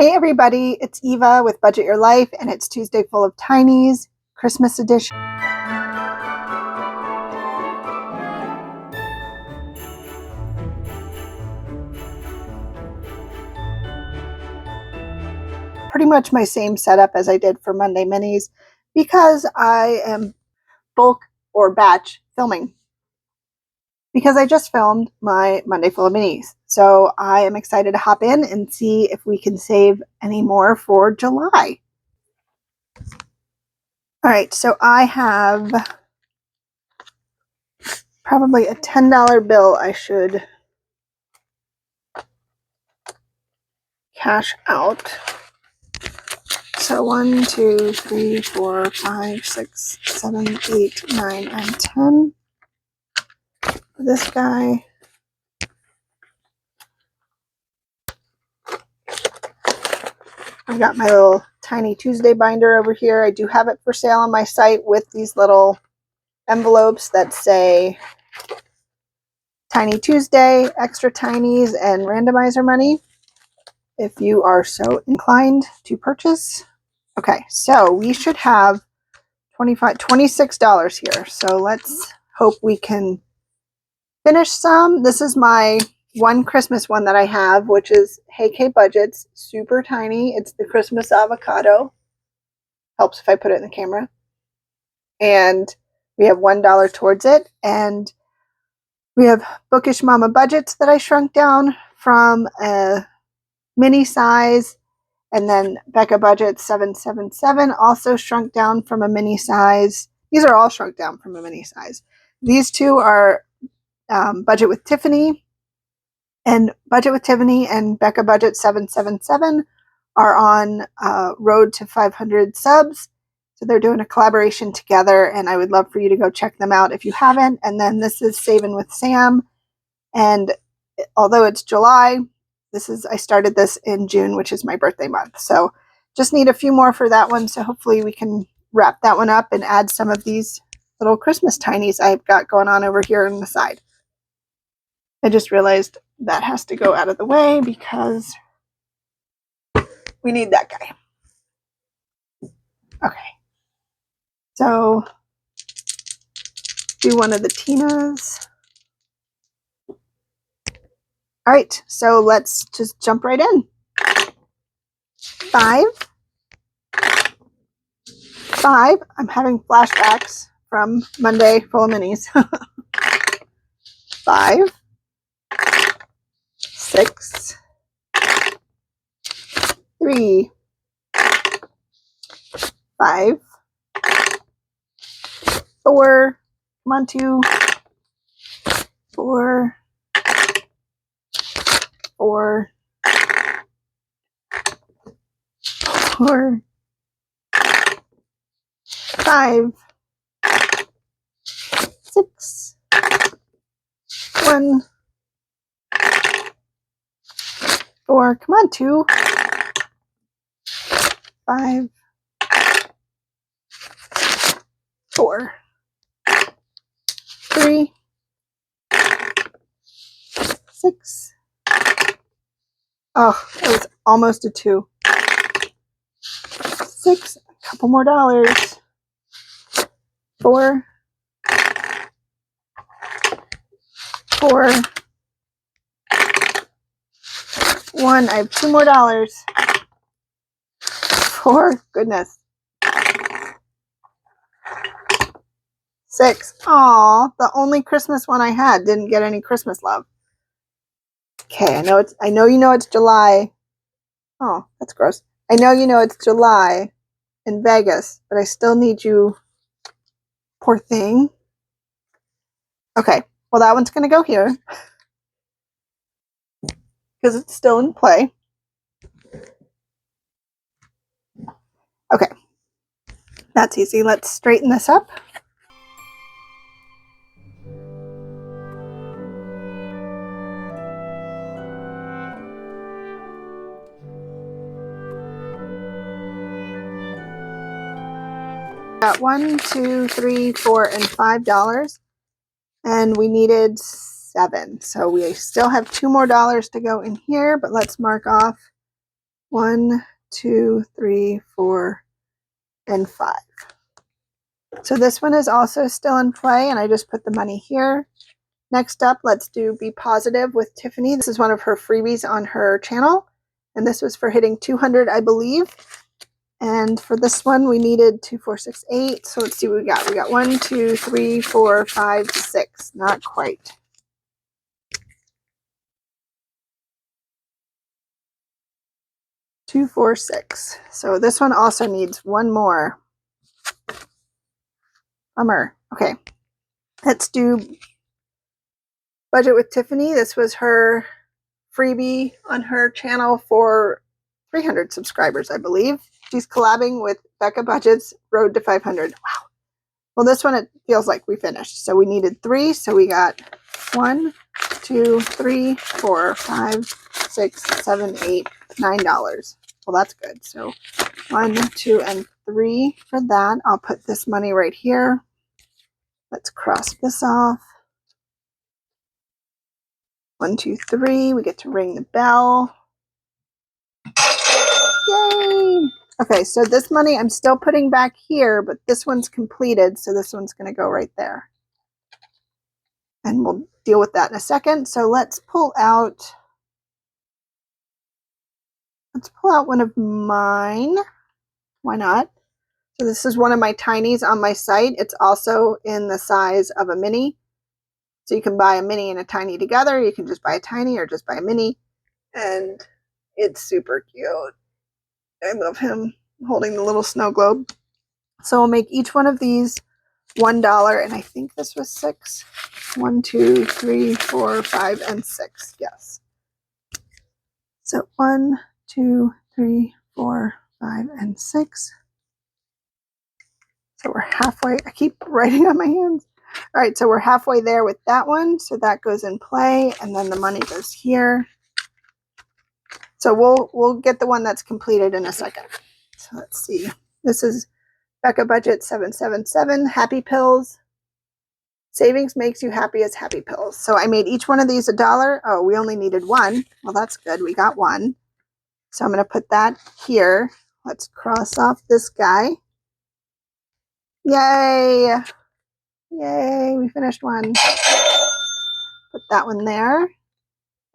Hey everybody, it's Eva with Budget Your Life, and it's Tuesday Full of Tinies, Christmas edition. Pretty much my same setup as I did for Monday Minis because I am bulk or batch filming. Because I just filmed my Monday Full of Minis. So I am excited to hop in and see if we can save any more for July. All right, so I have probably a $10 bill I should cash out. So 1, 2, 3, 4, 5, 6, 7, 8, 9, and 10. This guy. I've got my little Tiny Tuesday binder over here. I do have it for sale on my site with these little envelopes that say Tiny Tuesday, extra tinies, and randomizer money if you are so inclined to purchase. Okay, so we should have $26 here. So let's hope we can finish some. This is my one Christmas one that I have, which is Hey K Budget's, super tiny. It's the Christmas avocado. Helps if I put it in the camera. And we have $1 towards it. And we have Bookish Mama Budgets that I shrunk down from a mini size. And then Becca Budget 777 also shrunk down from a mini size. These are all shrunk down from a mini size. These two are Budget with Tiffany. And Budget with Tiffany and Becca Budget 777 are on road to 500 subs. So they're doing a collaboration together, and I would love for you to go check them out if you haven't. And then this is Saving with Sam. And although it's July, I started this in June, which is my birthday month. So just need a few more for that one. So hopefully we can wrap that one up and add some of these little Christmas tinies I've got going on over here on the side. I just realized that has to go out of the way because we need that guy. Okay. So do one of the Tinas. All right, so let's just jump right in. 5. I'm having flashbacks from Monday Full of Minis. 5, 6, 3, 5, 4. Come on, 2, 4, 4, 4, 5, 6, 1, 4. Come on, 2, 5, 4, 3, 6. Oh, that was almost a 2. 6. A couple more dollars. 4, 4, 1. I have 2 more dollars. 4. Goodness. 6. Aw, the only Christmas one I had didn't get any Christmas love. Okay, I know you know it's July. Oh, that's gross. I know you know it's July in Vegas, but I still need you. Poor thing. Okay, well that one's gonna go here because it's still in play. Okay, that's easy. Let's straighten this up. Got 1, 2, 3, 4, and $5, and we needed 7. So we still have 2 more dollars to go in here, but let's mark off 1, 2, 3, 4, and 5. So this one is also still in play, and I just put the money here. Next up, let's do Be Positive with Tiffany. This is one of her freebies on her channel, and this was for hitting 200, I believe. And for this one, we needed 2, 4, 6, 8. So let's see what we got. We got 1, 2, 3, 4, 5, 6. Not quite. Two, 4, 6. So this one also needs one more. Bummer. Okay. Let's do Budget with Tiffany. This was her freebie on her channel for 300 subscribers, I believe. She's collabing with Becca Budget's Road to 500. Wow. Well, this one, it feels like we finished. So we needed 3. So we got 1, 2, 3, 4, 5, 6, 7, 8, $9. Well, that's good. So 1, 2, and 3 for that. I'll put this money right here. Let's cross this off. 1, 2, 3. We get to ring the bell. Yay! Okay, so this money I'm still putting back here, but this one's completed, so this one's going to go right there. And we'll deal with that in a second. So let's pull out one of mine. Why not? So this is one of my tinies on my site. It's also in the size of a mini. So you can buy a mini and a tiny together. You can just buy a tiny or just buy a mini. And it's super cute. I love him holding the little snow globe. So we'll make each one of these $1, and I think this was 6. 1, 2, 3, 4, 5, and 6. Yes. So 1, 2, 3, 4, 5, and 6. So we're halfway. I keep writing on my hands. All right, so we're halfway there with that one. So that goes in play, and then the money goes here. So we'll get the one that's completed in a second. So let's see. This is Becca Budget 777 Happy Pills. Savings makes you happy as happy pills. So I made each one of these $1. Oh, we only needed 1. Well, that's good. We got 1. So I'm going to put that here. Let's cross off this guy. Yay! Yay, we finished one. Put that one there.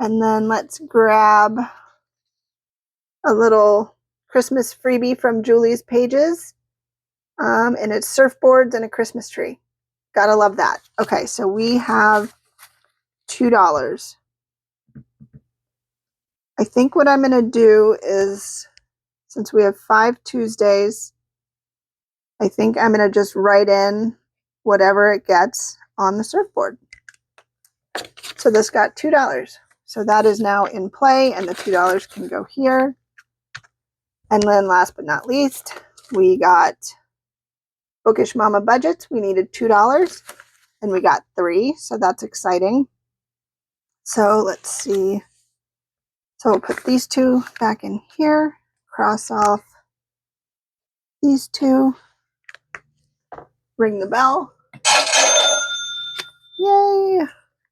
And then let's grab a little Christmas freebie from Julie's Pages. And it's surfboards and a Christmas tree. Gotta love that. Okay, so we have $2. I think what I'm going to do is, since we have 5 Tuesdays, I think I'm going to just write in whatever it gets on the surfboard. So this got $2. So that is now in play, and the $2 can go here. And then last but not least, we got Bookish Mama Budgets. We needed $2, and we got 3. So that's exciting. So let's see. So we'll put these 2 back in here, cross off these 2, ring the bell. Yay!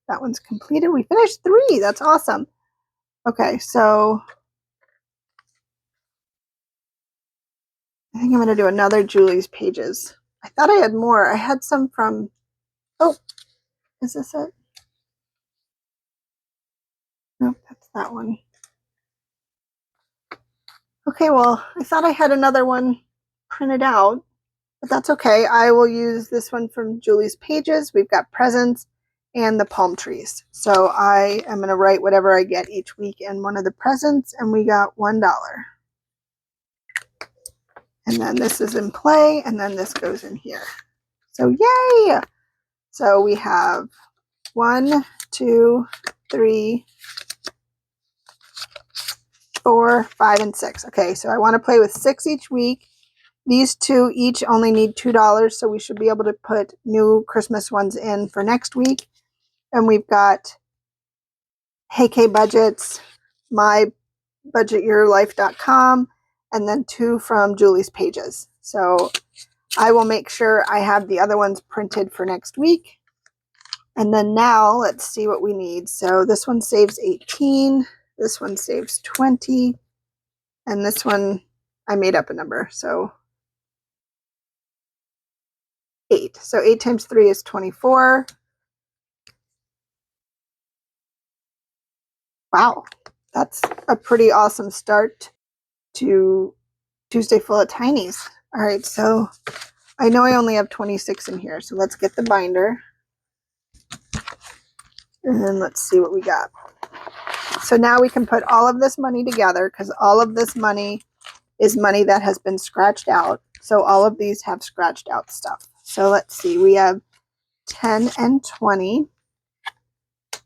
That one's completed. We finished 3. That's awesome. Okay, so I think I'm going to do another Julie's Pages. I thought I had more. I had some from, oh, is this it? Nope, that's that one. Okay, well, I thought I had another one printed out, but that's okay. I will use this one from Julie's Pages. We've got presents and the palm trees. So I am going to write whatever I get each week in one of the presents, and we got $1. And then this is in play, and then this goes in here. So yay! So we have 1, 2, 3, 4, 5, and 6. Okay, so I want to play with 6 each week. These 2 each only need $2, so we should be able to put new Christmas ones in for next week. And we've got Hey K Budgets, mybudgetyourlife.com, and then 2 from Julie's Pages. So I will make sure I have the other ones printed for next week. And then now let's see what we need. So this one saves 18. This one saves 20. And this one, I made up a number, so 8. So 8 times 3 is 24. Wow, that's a pretty awesome start to Tuesday full of tinies. All right, so I know I only have 26 in here, so let's get the binder. And then let's see what we got. So now we can put all of this money together because all of this money is money that has been scratched out. So all of these have scratched out stuff. So let's see, we have 10 and 20. So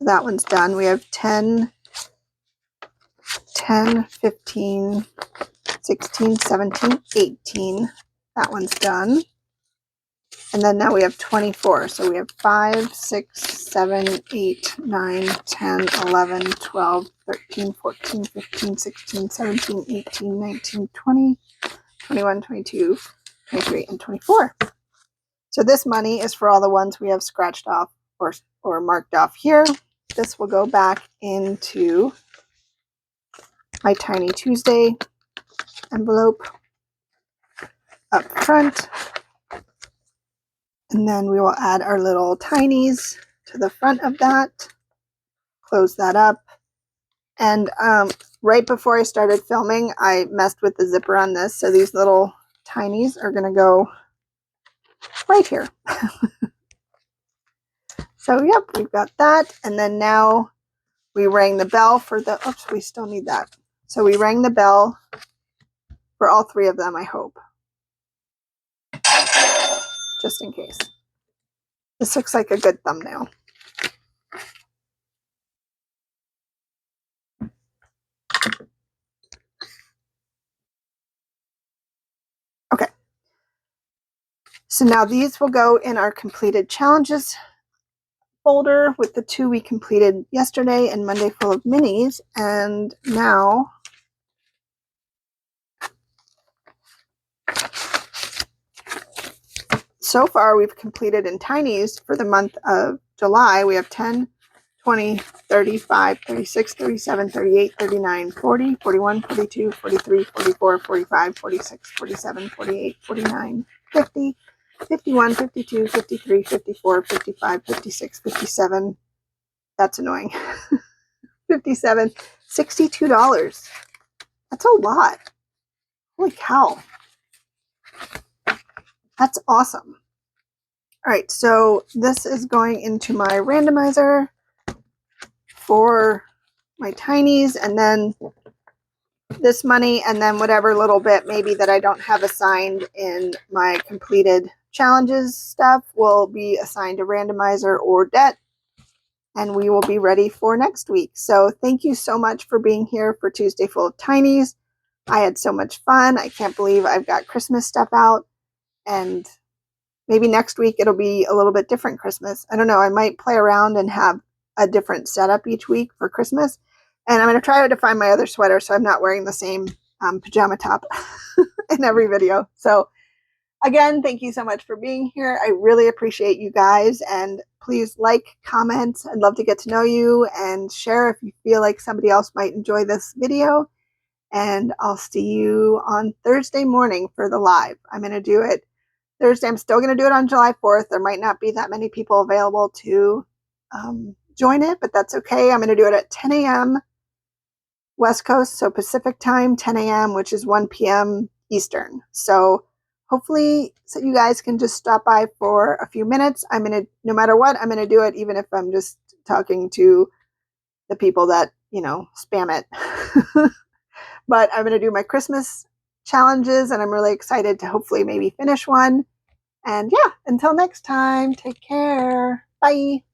that one's done. We have 10, 15, 16, 17, 18. That one's done. And then now we have 24. So we have 5, 6, 7, 8, 9, 10, 11, 12, 13, 14, 15, 16, 17, 18, 19, 20, 21, 22, 23, and 24. So this money is for all the ones we have scratched off or marked off here. This will go back into my Tiny Tuesday envelope up front. And then we will add our little tinies to the front of that. Close that up. And right before I started filming, I messed with the zipper on this. So these little tinies are going to go right here. So yep, we've got that. And then now we rang the bell for the, oops, we still need that. So we rang the bell for all 3 of them, I hope. Just in case. This looks like a good thumbnail. Okay. So now these will go in our completed challenges folder with the 2 we completed yesterday and Monday full of minis. And now so far we've completed in tinies for the month of July. We have 10, 20, 35, 36, 37, 38, 39, 40, 41, 42, 43, 44, 45, 46, 47, 48, 49, 50, 51, 52, 53, 54, 55, 56, 57. That's annoying. 57, $62. That's a lot. Holy cow. That's awesome. All right, so this is going into my randomizer for my tinies, and then this money, and then whatever little bit maybe that I don't have assigned in my completed challenges stuff will be assigned to randomizer or debt, and we will be ready for next week. So thank you so much for being here for Tuesday Full of Tinies. I had so much fun. I can't believe I've got Christmas stuff out, and maybe next week it'll be a little bit different Christmas. I don't know. I might play around and have a different setup each week for Christmas. And I'm going to try to find my other sweater so I'm not wearing the same pajama top in every video. So again, thank you so much for being here. I really appreciate you guys. And please like, comment. I'd love to get to know you, and share if you feel like somebody else might enjoy this video. And I'll see you on Thursday morning for the live. I'm going to do it Thursday. I'm still going to do it on July 4th. There might not be that many people available to join it, but that's okay. I'm going to do it at 10 a.m. West Coast, so Pacific time, 10 a.m., which is 1 p.m. Eastern. So hopefully so you guys can just stop by for a few minutes. I'm going to, no matter what, I'm going to do it, even if I'm just talking to the people that, you know, spam it. But I'm going to do my Christmas challenges, and I'm really excited to hopefully maybe finish one. And yeah, until next time, take care. Bye.